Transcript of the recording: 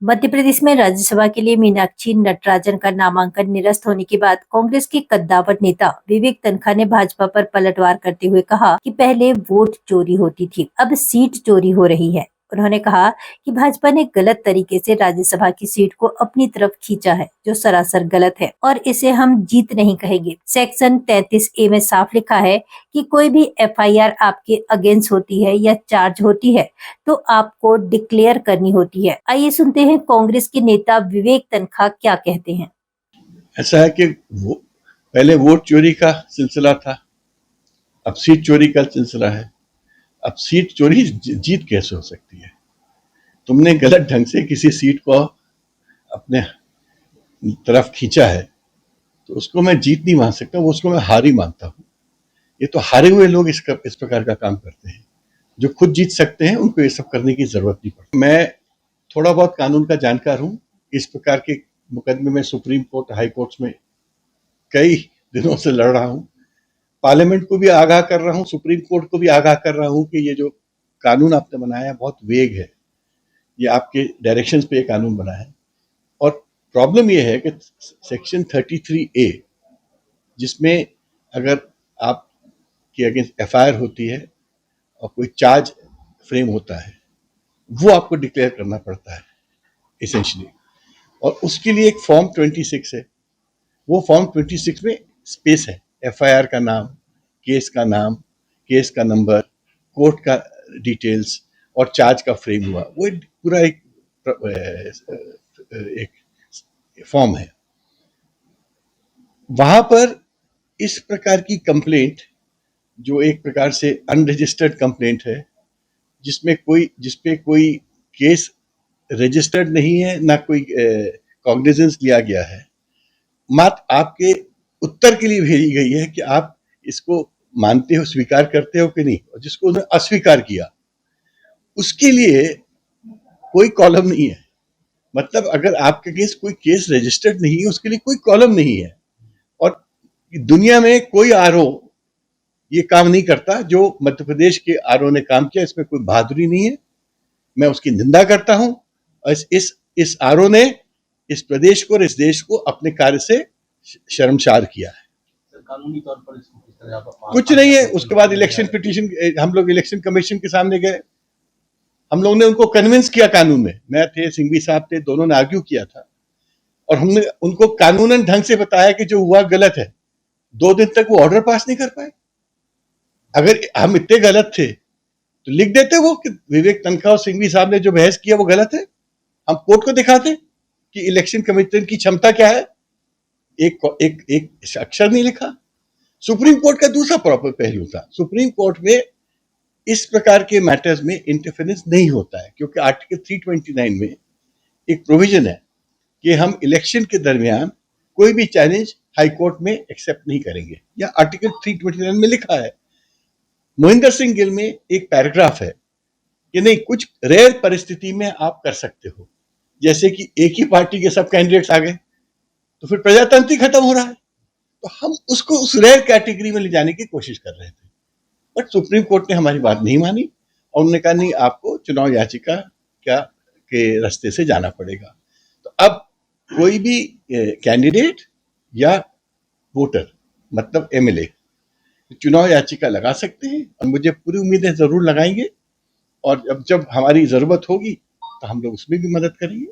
मध्य प्रदेश में राज्यसभा के लिए मीनाक्षी नटराजन का नामांकन निरस्त होने के बाद कांग्रेस के कद्दावर नेता विवेक तन्खा ने भाजपा पर पलटवार करते हुए कहा कि पहले वोट चोरी होती थी, अब सीट चोरी हो रही है। उन्होंने कहा कि भाजपा ने गलत तरीके से राज्यसभा की सीट को अपनी तरफ खींचा है, जो सरासर गलत है और इसे हम जीत नहीं कहेंगे। सेक्शन 33A में साफ लिखा है कि कोई भी FIR आपके अगेंस्ट होती है या चार्ज होती है तो आपको डिक्लेयर करनी होती है। आइए सुनते हैं कांग्रेस के नेता विवेक तन्खा क्या कहते हैं। ऐसा है कि पहले वोट चोरी का सिलसिला था, अब सीट चोरी का सिलसिला है। अब सीट चोरी जीत कैसे हो सकती है? तुमने गलत ढंग से किसी सीट को अपने तरफ खींचा है तो उसको मैं जीत नहीं मान सकता, वो उसको मैं हार ही मानता हूँ। ये तो हारे हुए लोग इस प्रकार का काम करते हैं। जो खुद जीत सकते हैं उनको ये सब करने की जरूरत नहीं पड़ती। मैं थोड़ा बहुत कानून का जानकार हूँ। इस प्रकार के मुकदमे में सुप्रीम कोर्ट, हाई कोर्ट्स में कई दिनों से लड़ रहा हूँ। पार्लियामेंट को भी आगाह कर रहा हूँ, सुप्रीम कोर्ट को भी आगाह कर रहा हूँ कि ये जो कानून आपने बनाया है बहुत वेग है, ये आपके डायरेक्शंस पे ये कानून बना है। और प्रॉब्लम ये है कि सेक्शन 33A, जिसमें अगर आपके अगेंस्ट FIR होती है और कोई चार्ज फ्रेम होता है, वो आपको डिक्लेयर करना पड़ता है एसेंशियली। और उसके लिए एक फॉर्म 26 है। वो फॉर्म 26 में स्पेस है, FIR का नाम, केस का नाम, केस का नंबर, कोर्ट का डिटेल्स और चार्ज का फ्रेम हुआ, वो पूरा एक फॉर्म है। वहां पर इस प्रकार की कंप्लेंट, जो एक प्रकार से अनरजिस्टर्ड कंप्लेंट है, जिसपे कोई केस रजिस्टर्ड नहीं है, ना कोई कॉग्निजेंस लिया गया है, मात्र आपके उत्तर के लिए भेजी गई है कि आप इसको मानते हो, स्वीकार करते हो कि नहीं। और जिसको उन्होंने अस्वीकार किया उसके लिए कोई कॉलम नहीं है। मतलब अगर आपके केस कोई केस रजिस्टर्ड नहीं है, उसके लिए कोई कॉलम नहीं है। और दुनिया में कोई आरओ ये काम नहीं करता जो मध्य प्रदेश के आरओ ने काम किया। इसमें कोई बहादुरी नहीं है, मैं उसकी निंदा करता हूं। और इस आरओ ने इस प्रदेश को और इस देश को अपने कार्य से शर्मसार किया है। कानूनी तौर पर इसको किस तरह आप कुछ नहीं है। उसके बाद इलेक्शन पिटीशन, हम लोग इलेक्शन कमीशन के सामने गए, हम लोग ने उनको कन्विंस किया कानून में। मैं थे, सिंघवी साहब थे, दोनों ने आर्ग्यू किया था और हमने उनको कानूनन ढंग से बताया कि जो हुआ गलत है। 2 दिन तक वो ऑर्डर पास नहीं कर पाए। अगर हम इतने गलत थे तो लिख देते वो कि विवेक तन्खा और सिंघवी साहब ने जो बहस किया वो गलत है। हम कोर्ट को दिखाते कि इलेक्शन कमीशन की क्षमता क्या है। एक अक्षर नहीं लिखा। सुप्रीम कोर्ट का दूसरा प्रॉपर पहलू था। सुप्रीम कोर्ट में इस प्रकार के मैटर्स में इंटरफेरेंस नहीं होता है, क्योंकि आर्टिकल 329 में एक प्रोविजन है कि हम इलेक्शन के दरमियान कोई भी चैलेंज हाई कोर्ट में एक्सेप्ट नहीं करेंगे। या आर्टिकल 329 में लिखा है। मोहिंदर सिंह गिल में एक पैराग्राफ है कि नहीं, कुछ रेयर परिस्थिति में आप कर सकते हो, जैसे कि एक ही पार्टी के सब कैंडिडेट्स आ गए तो फिर प्रजातंत्र ही खत्म हो रहा है। तो हम उसको उस रेयर कैटेगरी में ले जाने की कोशिश कर रहे थे, बट सुप्रीम कोर्ट ने हमारी बात नहीं मानी और उन्होंने कहा नहीं, आपको चुनाव याचिका क्या के रास्ते से जाना पड़ेगा। तो अब कोई भी कैंडिडेट या वोटर, मतलब MLA, चुनाव याचिका लगा सकते हैं और मुझे पूरी उम्मीद है जरूर लगाएंगे। और जब हमारी जरूरत होगी तो हम लोग उसमें भी मदद करेंगे।